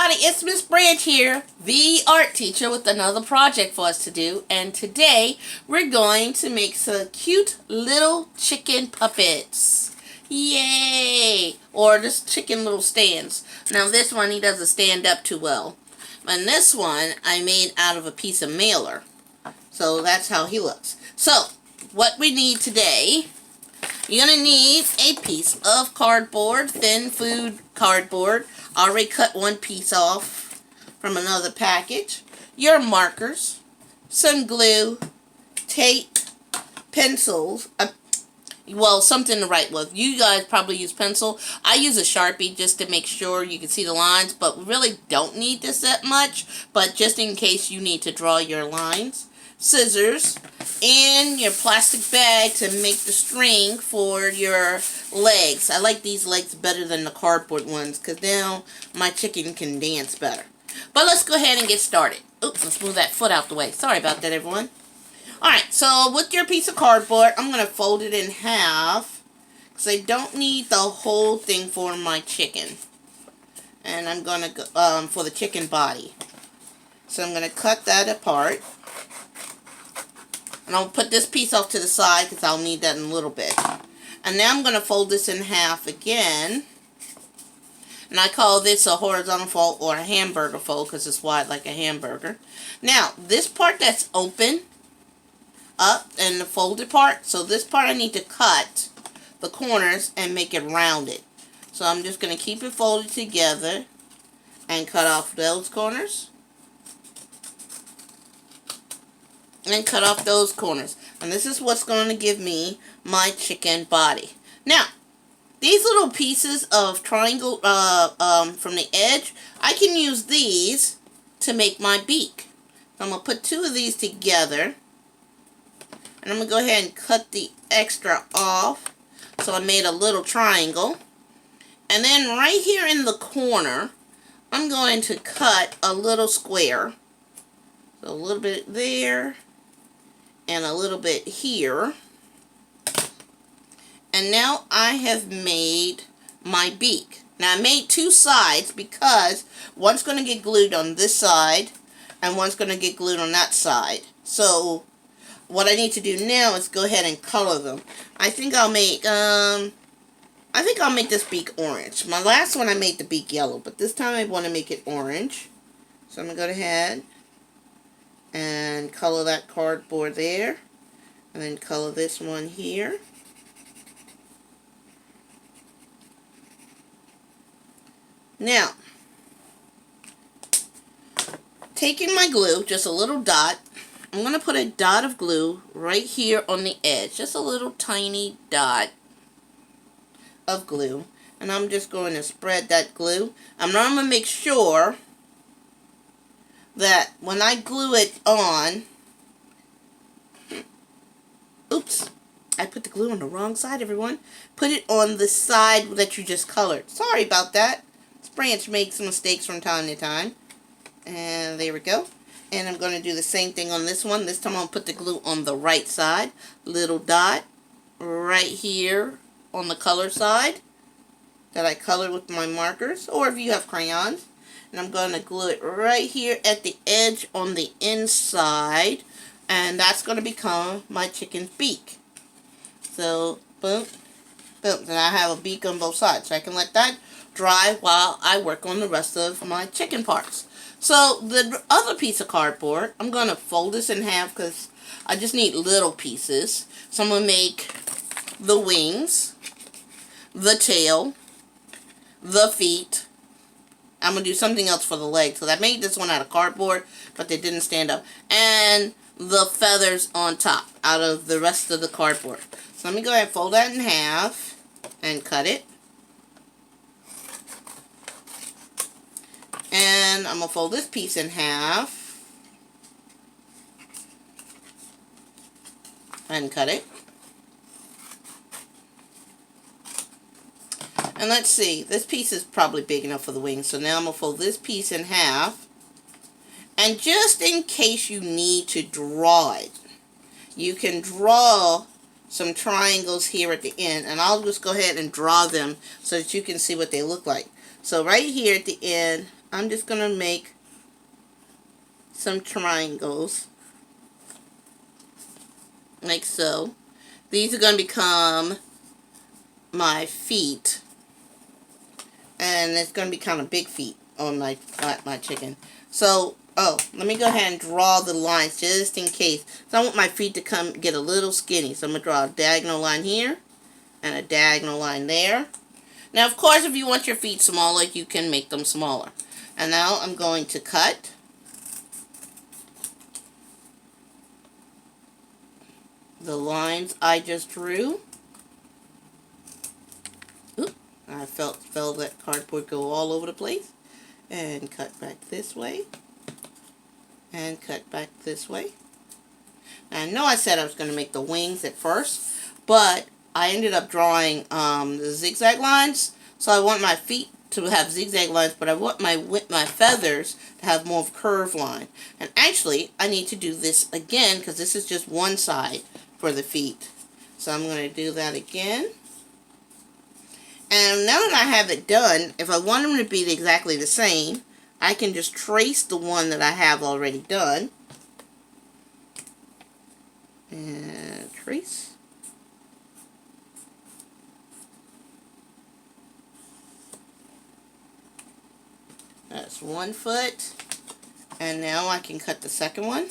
everybody, it's Miss Branch here, the art teacher, with another project for us to do. And today we're going to make some cute little chicken puppets. Yay! Or just chicken little stands. Now this one, he doesn't stand up too well. And this one I made out of a piece of mailer. So that's how he looks. So what we need today, you're going to need a piece of cardboard, thin food cardboard. I already cut one piece off from another package. Your markers, some glue, tape, pencils, well, something to write with. You guys probably use pencil. I use a Sharpie just to make sure you can see the lines, but we really don't need this that much, but just in case you need to draw your lines. Scissors, and your plastic bag to make the string for your legs. I like these legs better than the cardboard ones because now my chicken can dance better. But let's go ahead and get started. Oops, let's move that foot out the way. Sorry about that, everyone. Alright, so with your piece of cardboard, I'm going to fold it in half because I don't need the whole thing for my chicken. And I'm going to go for the chicken body. So I'm going to cut that apart. And I'll put this piece off to the side because I'll need that in a little bit. And now I'm going to fold this in half again. And I call this a horizontal fold or a hamburger fold because it's wide like a hamburger. Now, this part that's open up and the folded part, so this part I need to cut the corners and make it rounded. So I'm just going to keep it folded together and cut off those corners. And cut off those corners. And this is what's going to give me my chicken body. Now, these little pieces of triangle from the edge, I can use these to make my beak. So I'm going to put two of these together. And I'm going to go ahead and cut the extra off. So I made a little triangle. And then right here in the corner, I'm going to cut a little square. So a little bit there. And a little bit here. And now I have made my beak. Now I made two sides because one's going to get glued on this side and one's going to get glued on that side. So what I need to do now is go ahead and color them. I think I'll make this beak orange. My last one I made the beak yellow, but this time I want to make it orange. So I'm going to go ahead and color that cardboard there, and then color this one here. Now, taking my glue, just a little dot, I'm going to put a dot of glue right here on the edge, just a little tiny dot of glue, and I'm just going to spread that glue. I'm going to make sure that when I glue it on, oops, I put the glue on the wrong side, everyone. Put it on the side that you just colored. Sorry about that. This Branch makes mistakes from time to time. And there we go. And I'm going to do the same thing on this one. This time I'll put the glue on the right side. Little dot right here on the color side that I colored with my markers, or if you have crayons. And I'm going to glue it right here at the edge on the inside. And that's going to become my chicken's beak. So, boom, boom. Then I have a beak on both sides. So I can let that dry while I work on the rest of my chicken parts. So, the other piece of cardboard, I'm going to fold this in half because I just need little pieces. So I'm going to make the wings, the tail, the feet. I'm going to do something else for the legs. So I made this one out of cardboard, but they didn't stand up. And the feathers on top out of the rest of the cardboard. So let me go ahead and fold that in half and cut it. And I'm going to fold this piece in half and cut it. And let's see, this piece is probably big enough for the wings, so now I'm going to fold this piece in half. And just in case you need to draw it, you can draw some triangles here at the end, and I'll just go ahead and draw them so that you can see what they look like. So right here at the end, I'm just going to make some triangles. Like so. These are going to become my feet. And it's going to be kind of big feet on my chicken. So, let me go ahead and draw the lines just in case. So I want my feet to get a little skinny. So I'm going to draw a diagonal line here and a diagonal line there. Now, of course, if you want your feet smaller, you can make them smaller. And now I'm going to cut. The lines I just drew. Oop, I felt that cardboard go all over the place. And cut back this way. And cut back this way. I know I said I was going to make the wings at first, but I ended up drawing the zigzag lines. So I want my feet to have zigzag lines, but I want my feathers to have more of a curved line. And actually, I need to do this again because this is just one side for the feet. So I'm going to do that again. And now that I have it done, if I want them to be exactly the same, I can just trace the one that I have already done. And trace. That's one foot. And now I can cut the second one.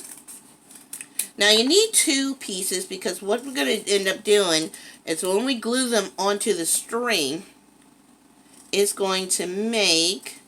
Now you need two pieces because what we're going to end up doing is when we glue them onto the string, it's going to make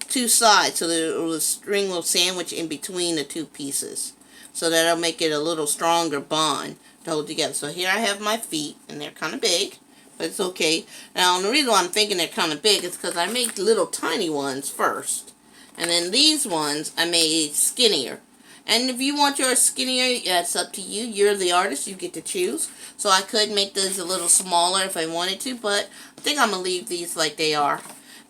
two sides so that the string will sandwich in between the two pieces. So that'll make it a little stronger bond to hold together. So here I have my feet, and they're kind of big, but it's okay. Now the reason why I'm thinking they're kind of big is because I made little tiny ones first. And then these ones I made skinnier. And if you want yours skinnier, that's up to you. You're the artist. You get to choose. So I could make those a little smaller if I wanted to, but I think I'm going to leave these like they are.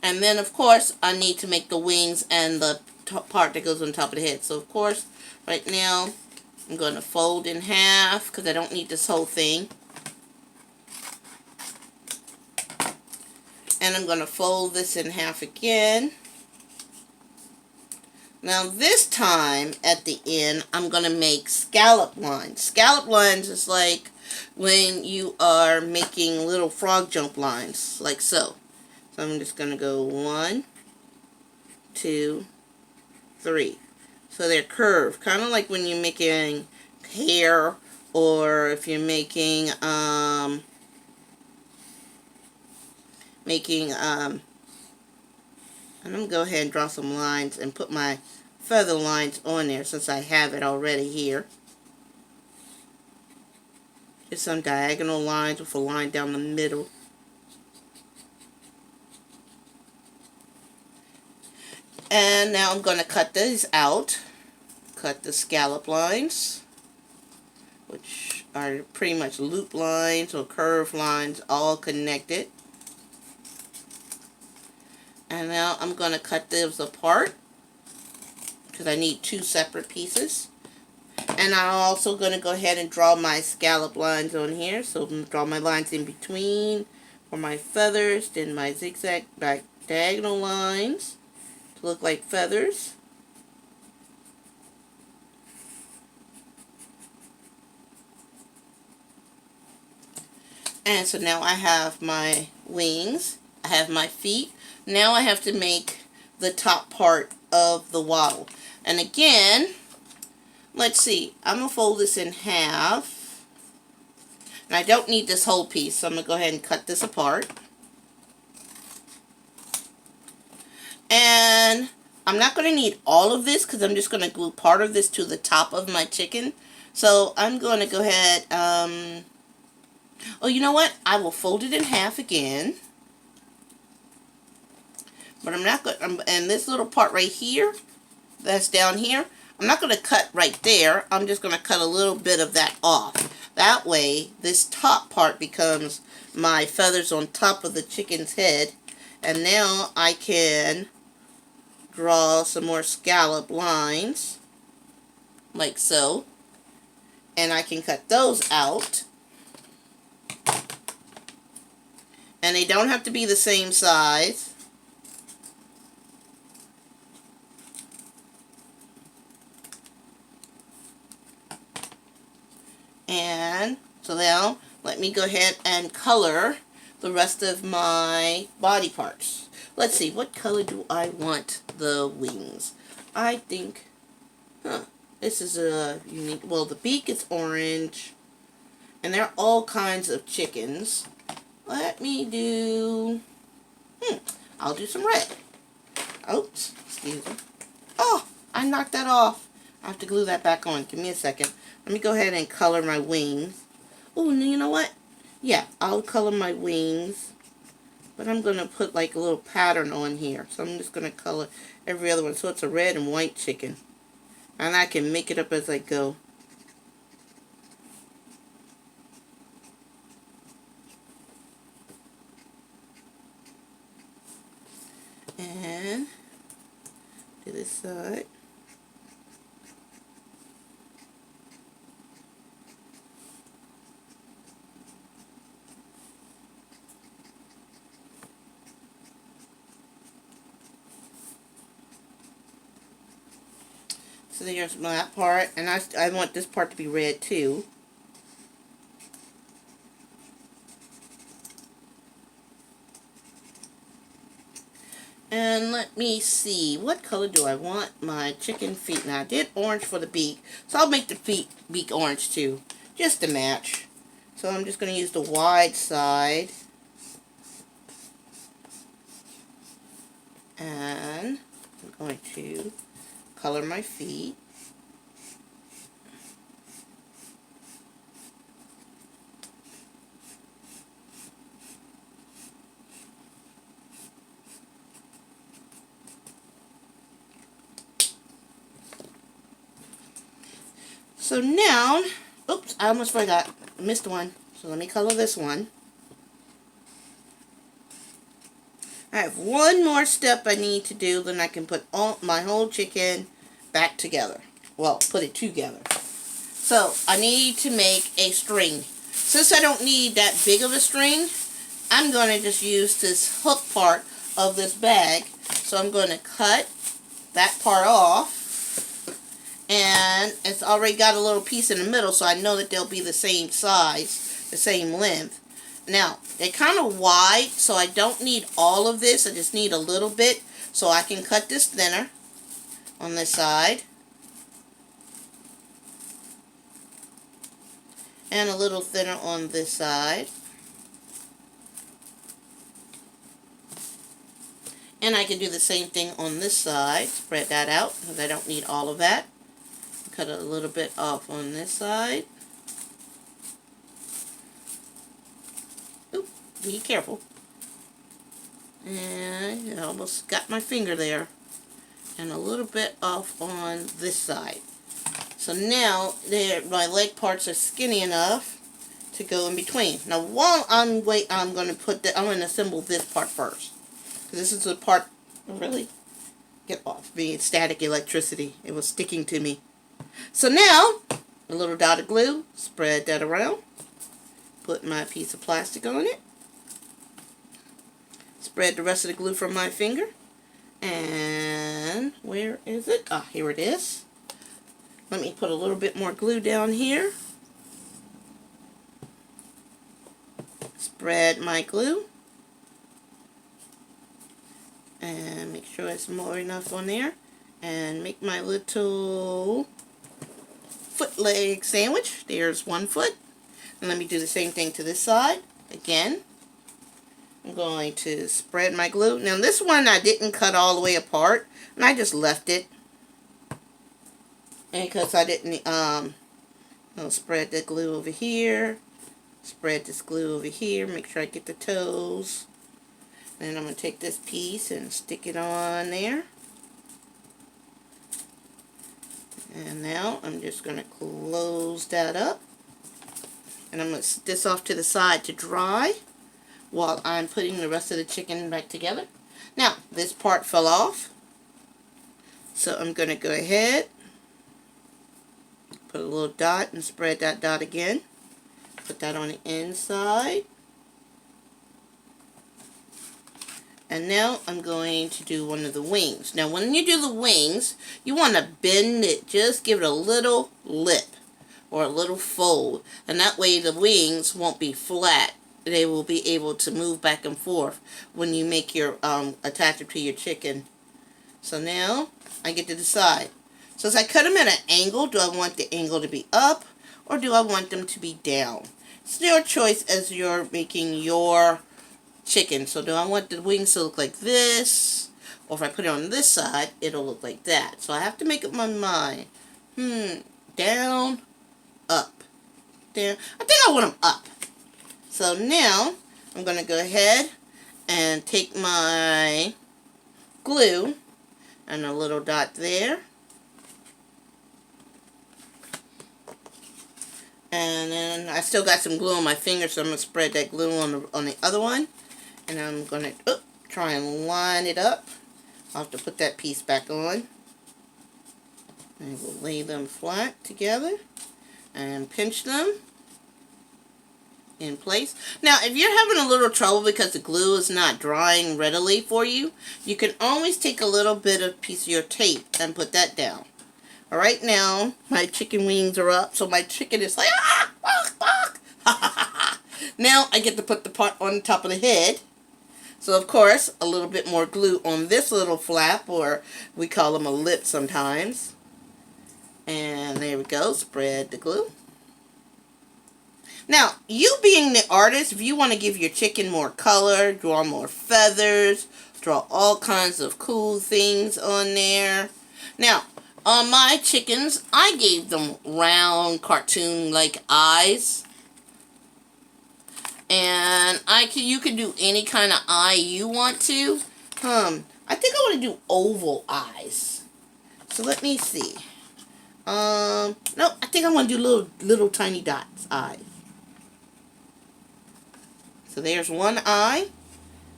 And then, of course, I need to make the wings and the part that goes on top of the head. So, of course, right now, I'm going to fold in half because I don't need this whole thing. And I'm going to fold this in half again. Now this time at the end I'm going to make scallop lines. Scallop lines is like when you are making little frog jump lines, like so. So I'm just going to go 1, 2, 3. So they're curved, kind of like when you're making hair or if you're making I'm going to go ahead and draw some lines and put my feather lines on there since I have it already here. Just some diagonal lines with a line down the middle. And now I'm going to cut these out. Cut the scallop lines, which are pretty much loop lines or curved lines all connected. And now I'm going to cut those apart because I need two separate pieces. And I'm also going to go ahead and draw my scallop lines on here. So I'm going to draw my lines in between for my feathers, then my zigzag back diagonal lines to look like feathers. And so now I have my wings, I have my feet. Now I have to make the top part of the waddle. And again, let's see, I'm going to fold this in half. And I don't need this whole piece, so I'm going to go ahead and cut this apart. And I'm not going to need all of this because I'm just going to glue part of this to the top of my chicken. So I'm going to go ahead, oh, you know what? I will fold it in half again. But I'm not going to, and this little part right here, that's down here, I'm not going to cut right there. I'm just going to cut a little bit of that off. That way, this top part becomes my feathers on top of the chicken's head. And now I can draw some more scallop lines, like so. And I can cut those out. And they don't have to be the same size. So now, let me go ahead and color the rest of my body parts. Let's see, what color do I want the wings? I think, this is a unique, well, the beak is orange, and there are all kinds of chickens. Let me do, I'll do some red. Oops, excuse me. Oh, I knocked that off. I have to glue that back on. Give me a second. Let me go ahead and color my wings. Oh, you know what? Yeah, I'll color my wings. But I'm going to put like a little pattern on here. So I'm just going to color every other one. So it's a red and white chicken. And I can make it up as I go. And to this side. So there's that part, and I want this part to be red too. And let me see, what color do I want my chicken feet? Now I did orange for the beak, so I'll make the beak orange too, just to match. So I'm just going to use the wide side. And I'm going to color my feet. So now, oops, I almost forgot. I missed one. So let me color this one. I have one more step I need to do, then I can put all my whole chicken back together. Well, put it together. So I need to make a string. Since I don't need that big of a string, I'm going to just use this hook part of this bag. So I'm going to cut that part off. And it's already got a little piece in the middle, so I know that they'll be the same size, the same length. Now, they're kind of wide, so I don't need all of this. I just need a little bit, so I can cut this thinner on this side. And a little thinner on this side. And I can do the same thing on this side. Spread that out, because I don't need all of that. Cut a little bit off on this side. Oop, be careful. And I almost got my finger there. And a little bit off on this side. So now my leg parts are skinny enough to go in between. Now while I'm I'm going to assemble this part first. This is the part, really, get off me, static electricity. It was sticking to me. So now, a little dot of glue, spread that around. Put my piece of plastic on it. Spread the rest of the glue from my finger. And where is it? Ah, here it is. Let me put a little bit more glue down here. Spread my glue. And make sure it's more enough on there. And make my little foot leg sandwich. There's one foot. And let me do the same thing to this side. Again, I'm going to spread my glue. Now this one I didn't cut all the way apart. And I just left it. And because I didn't, I'll spread the glue over here. Spread this glue over here. Make sure I get the toes. Then I'm going to take this piece and stick it on there. And now I'm just going to close that up. And I'm going to set this off to the side to dry while I'm putting the rest of the chicken back together. Now, this part fell off. So I'm going to go ahead, put a little dot and spread that dot again. Put that on the inside. And now I'm going to do one of the wings. Now when you do the wings, you want to bend it, just give it a little lip. or a little fold, and that way the wings won't be flat. They will be able to move back and forth when you make your attachment to your chicken. So now I get to decide. So as I cut them at an angle, do I want the angle to be up or do I want them to be down? It's your choice as you're making your chicken. So do I want the wings to look like this? Or if I put it on this side, it'll look like that. So I have to make up my mind. Down, up, down. I think I want them up. So now I'm going to go ahead and take my glue and a little dot there. And then I still got some glue on my finger, so I'm going to spread that glue on the other one. And I'm going to try and line it up. I'll have to put that piece back on. And we'll lay them flat together and pinch them in place. Now, if you're having a little trouble because the glue is not drying readily for you, you can always take a little bit of piece of your tape and put that down. Alright, now my chicken wings are up, so my chicken is like, Now I get to put the part on the top of the head. So of course, a little bit more glue on this little flap, or we call them a lip sometimes. And there we go, spread the glue. Now, you being the artist, if you want to give your chicken more color, draw more feathers, draw all kinds of cool things on there. Now, on my chickens, I gave them round cartoon-like eyes. And you can do any kind of eye you want to. I think I want to do oval eyes. So let me see. No, I think I want to do little tiny dots eyes. So there's one eye,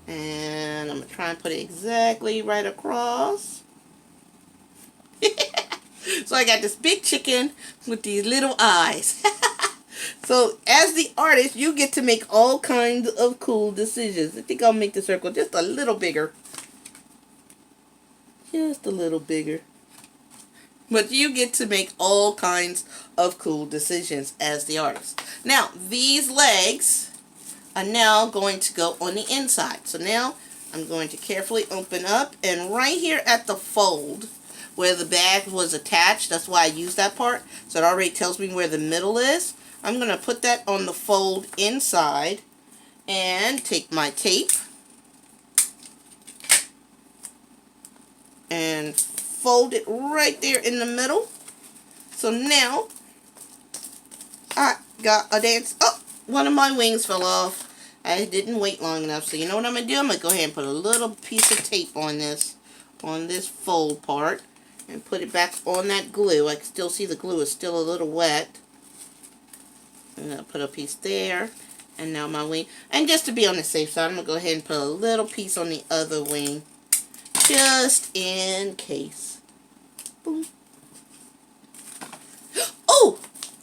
and I'm going to try and put it exactly right across. So I got this big chicken with these little eyes. So as the artist, you get to make all kinds of cool decisions. I think I'll make the circle just a little bigger. Just a little bigger. But you get to make all kinds of cool decisions as the artist. Now, these legs are now going to go on the inside. So now I'm going to carefully open up, and right here at the fold where the bag was attached, that's why I used that part, so it already tells me where the middle is. I'm going to put that on the fold inside and take my tape and fold it right there in the middle. So now I got a dance. Oh, one of my wings fell off. I didn't wait long enough. So you know what I'm going to do? I'm going to go ahead and put a little piece of tape on this fold part and put it back on that glue. I can still see the glue is still a little wet. I'm going to put a piece there. And now my wing. And just to be on the safe side, I'm going to go ahead and put a little piece on the other wing. Just in case. Boom. Oh!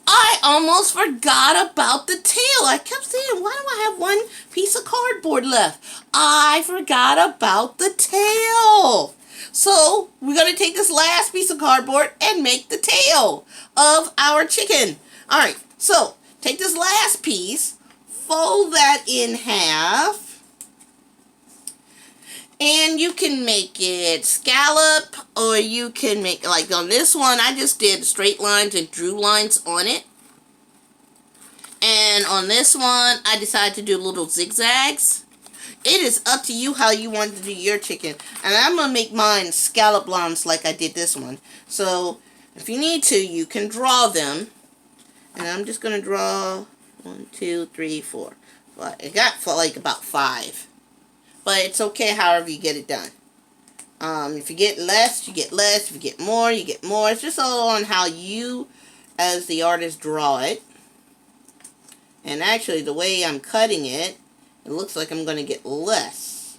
I almost forgot about the tail. I kept saying, why do I have one piece of cardboard left? I forgot about the tail. So, we're going to take this last piece of cardboard and make the tail of our chicken. Alright, so, take this last piece, fold that in half, and you can make it scallop, or you can make, like on this one, I just did straight lines and drew lines on it. And on this one, I decided to do little zigzags. It is up to you how you want to do your chicken. And I'm going to make mine scallop lines like I did this one. So, if you need to, you can draw them. And I'm just going to draw 1, 2, 3, 4. Well, I got for like about 5. But it's okay however you get it done. If you get less, you get less. If you get more, you get more. It's just all on how you, as the artist, draw it. And actually, the way I'm cutting it, it looks like I'm going to get less.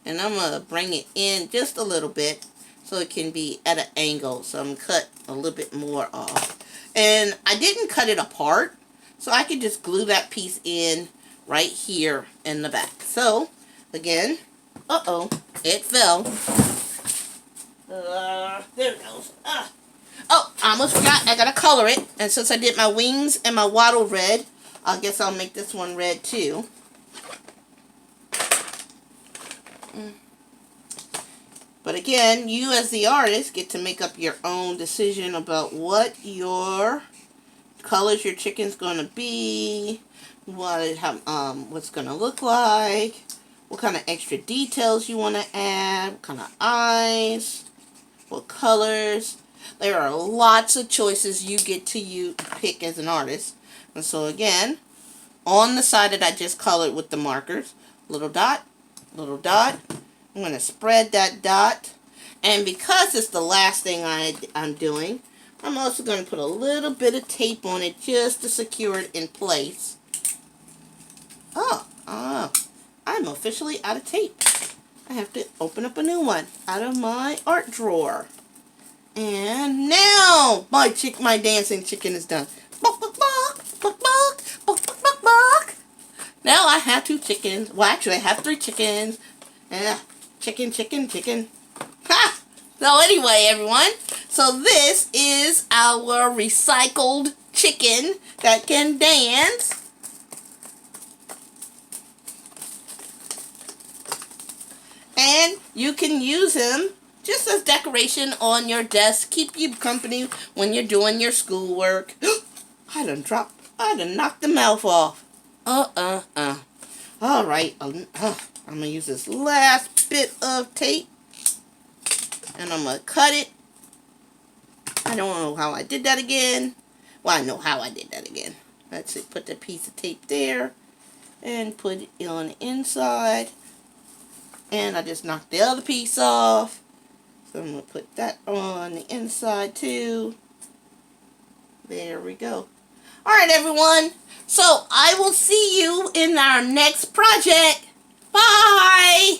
And I'm going to bring it in just a little bit so it can be at an angle. So I'm going to cut a little bit more off. And I didn't cut it apart, so I could just glue that piece in right here in the back. So, again, it fell. There it goes. Oh, I almost forgot, I gotta color it. And since I did my wings and my wattle red, I guess I'll make this one red too. But again, you as the artist get to make up your own decision about what your colors your chicken's gonna be, what's gonna look like, what kind of extra details you want to add, what kind of eyes, what colors. There are lots of choices you get to pick as an artist. And so again, on the side that I just colored with the markers, little dot, little dot. I'm going to spread that dot. And because it's the last thing I'm doing, I'm also going to put a little bit of tape on it just to secure it in place. I'm officially out of tape. I have to open up a new one out of my art drawer. And now my dancing chicken is done. Bok, bok, bok, bok, bok, bok, bok, bok, bok. Now I have 2 chickens. Well, actually I have 3 chickens. Chicken, chicken, chicken. Ha! So anyway, everyone. So this is our recycled chicken that can dance. And you can use him just as decoration on your desk. Keep you company when you're doing your schoolwork. I done knocked the mouth off. Alright, I'm going to use this last bit of tape. And I'm going to cut it. I don't know how I did that again. Well, I know how I did that again. Let's see, put the piece of tape there. And put it on the inside. And I just knocked the other piece off. So I'm going to put that on the inside too. There we go. Alright, everyone. So I will see you in our next project. Bye!